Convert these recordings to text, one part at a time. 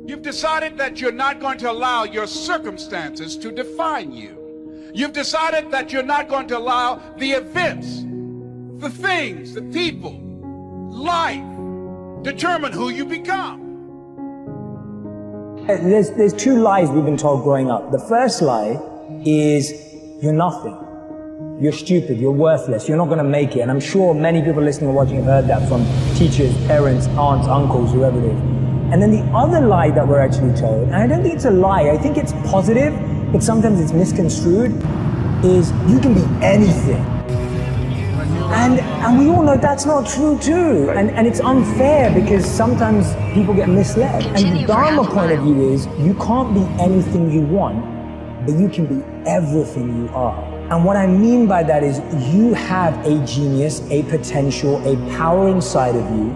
You've decided that you're not going to allow your circumstances to define you. You've decided that you're not going to allow the events, the things, the people, life, determine who you become. There's two lies we've been told growing up. The first lie is you're nothing. You're stupid, you're worthless, you're not going to make it. And I'm sure many people listening and watching have heard that from teachers, parents, aunts, uncles, whoever it is. And then the other lie that we're actually told, and I don't think it's a lie, I think it's positive, but sometimes it's misconstrued, is you can be anything. And we all know that's not true too. And it's unfair because sometimes people get misled. And the Dharma point of view is you can't be anything you want, but you can be everything you are. And what I mean by that is you have a genius, a potential, a power inside of you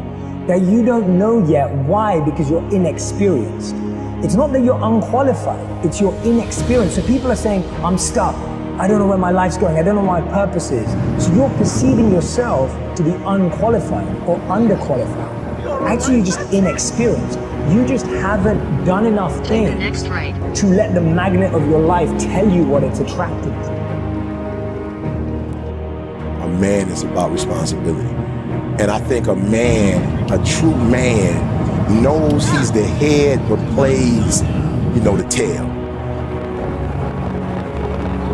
that you don't know yet. Why? Because you're inexperienced. It's not that you're unqualified, it's you're inexperienced. So people are saying, I'm stuck. I don't know where my life's going. I don't know what my purpose is. So you're perceiving yourself to be unqualified or underqualified. Actually, you're just inexperienced. You just haven't done enough things to let the magnet of your life tell you what it's attracted to. A man is about responsibility. And I think a man, a true man, knows he's the head but plays, the tail.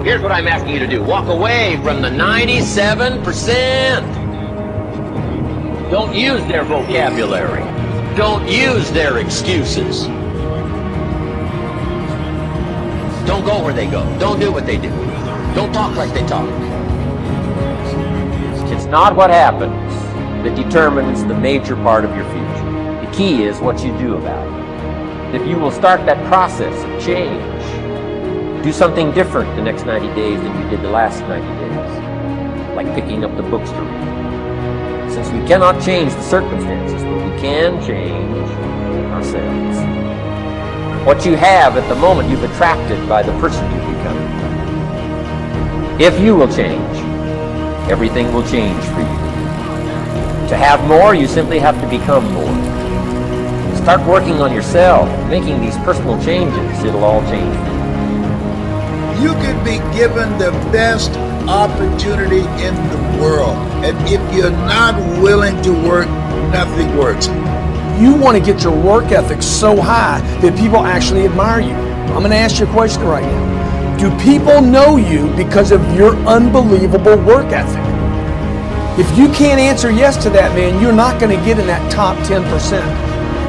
Here's what I'm asking you to do. Walk away from the 97%. Don't use their vocabulary. Don't use their excuses. Don't go where they go. Don't do what they do. Don't talk like they talk. It's not what happens that determines the major part of your future. The key is what you do about it. If you will start that process of change, do something different the next 90 days than you did the last 90 days, like picking up the books to read. Since we cannot change the circumstances, but we can change ourselves. What you have at the moment, you've attracted by the person you become. If you will change, everything will change for you. To have more, you simply have to become more. Start working on yourself, making these personal changes. It'll all change for you. You can be given the best opportunity in the world. And if you're not willing to work, nothing works. You want to get your work ethic so high that people actually admire you. I'm going to ask you a question right now. Do people know you because of your unbelievable work ethic? If you can't answer yes to that, man, you're not going to get in that top 10%.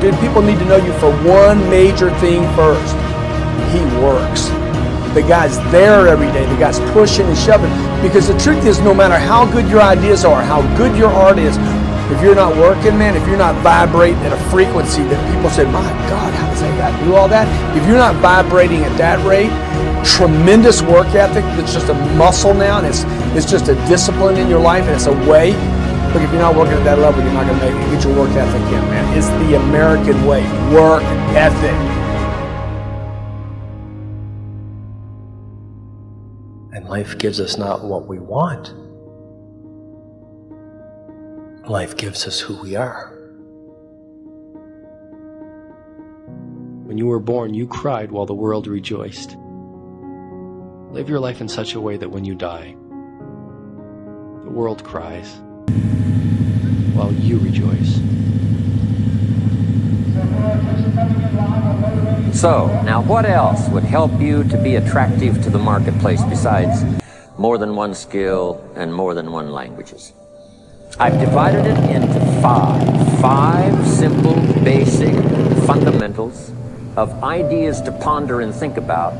Dude, people need to know you for one major thing first. He works. The guy's there every day. The guy's pushing and shoving. Because the truth is, no matter how good your ideas are, how good your art is, if you're not working, man, if you're not vibrating at a frequency that people say, my God, how does that guy do all that? If you're not vibrating at that rate, tremendous work ethic that's just a muscle now, and it's just a discipline in your life, and it's a way. Look, if you're not working at that level, you're not going to make it. Get your work ethic in, man. It's the American way. Work ethic. And life gives us not what we want. Life gives us who we are. When you were born, you cried while the world rejoiced. Live your life in such a way that when you die, the world cries while you rejoice. So, now what else would help you to be attractive to the marketplace besides more than one skill and more than one languages? I've divided it into five simple, basic fundamentals of ideas to ponder and think about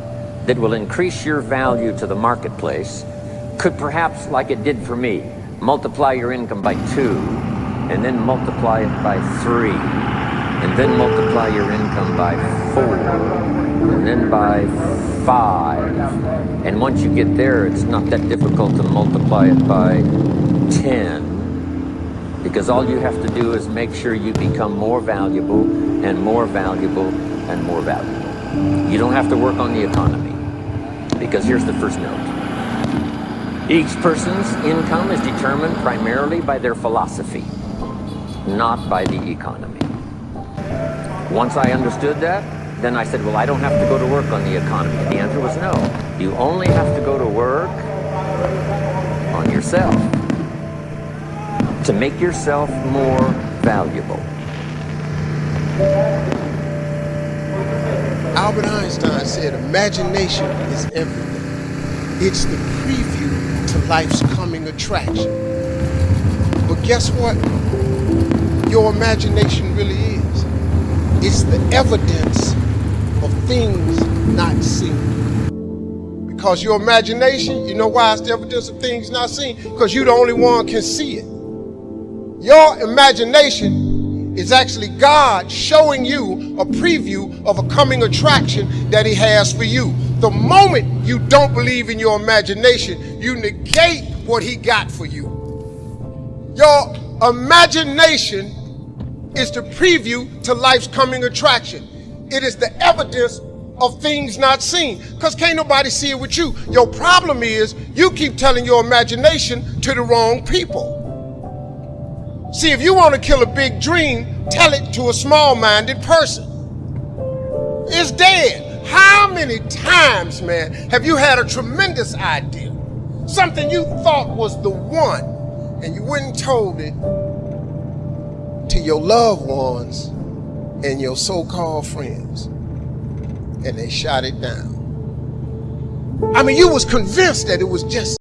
that will increase your value to the marketplace. Could perhaps, like it did for me, multiply your income by 2, and then multiply it by 3, and then multiply your income by 4, and then by 5. And once you get there, it's not that difficult to multiply it by 10. Because all you have to do is make sure you become more valuable and more valuable and more valuable. You don't have to work on the economy. Because here's the first note. Each person's income is determined primarily by their philosophy, not by the economy. Once I understood that, then I said, well, I don't have to go to work on the economy. And the answer was no. You only have to go to work on yourself to make yourself more valuable. Albert Einstein said, imagination is everything. It's the preview to life's coming attraction. But guess what? Your imagination really is. It's the evidence of things not seen. Because your imagination, you know why it's the evidence of things not seen? Because you're the only one can see it. Your imagination is actually God showing you a preview of a coming attraction that He has for you. The moment you don't believe in your imagination, you negate what He got for you. Your imagination is the preview to life's coming attraction. It is the evidence of things not seen, because can't nobody see it with you. Your problem is you keep telling your imagination to the wrong people. See, if you want to kill a big dream, tell it to a small-minded person. It's dead. How many times, man, have you had a tremendous idea? Something you thought was the one, and you went and told it to your loved ones and your so-called friends, and they shot it down. I mean, you was convinced that it was just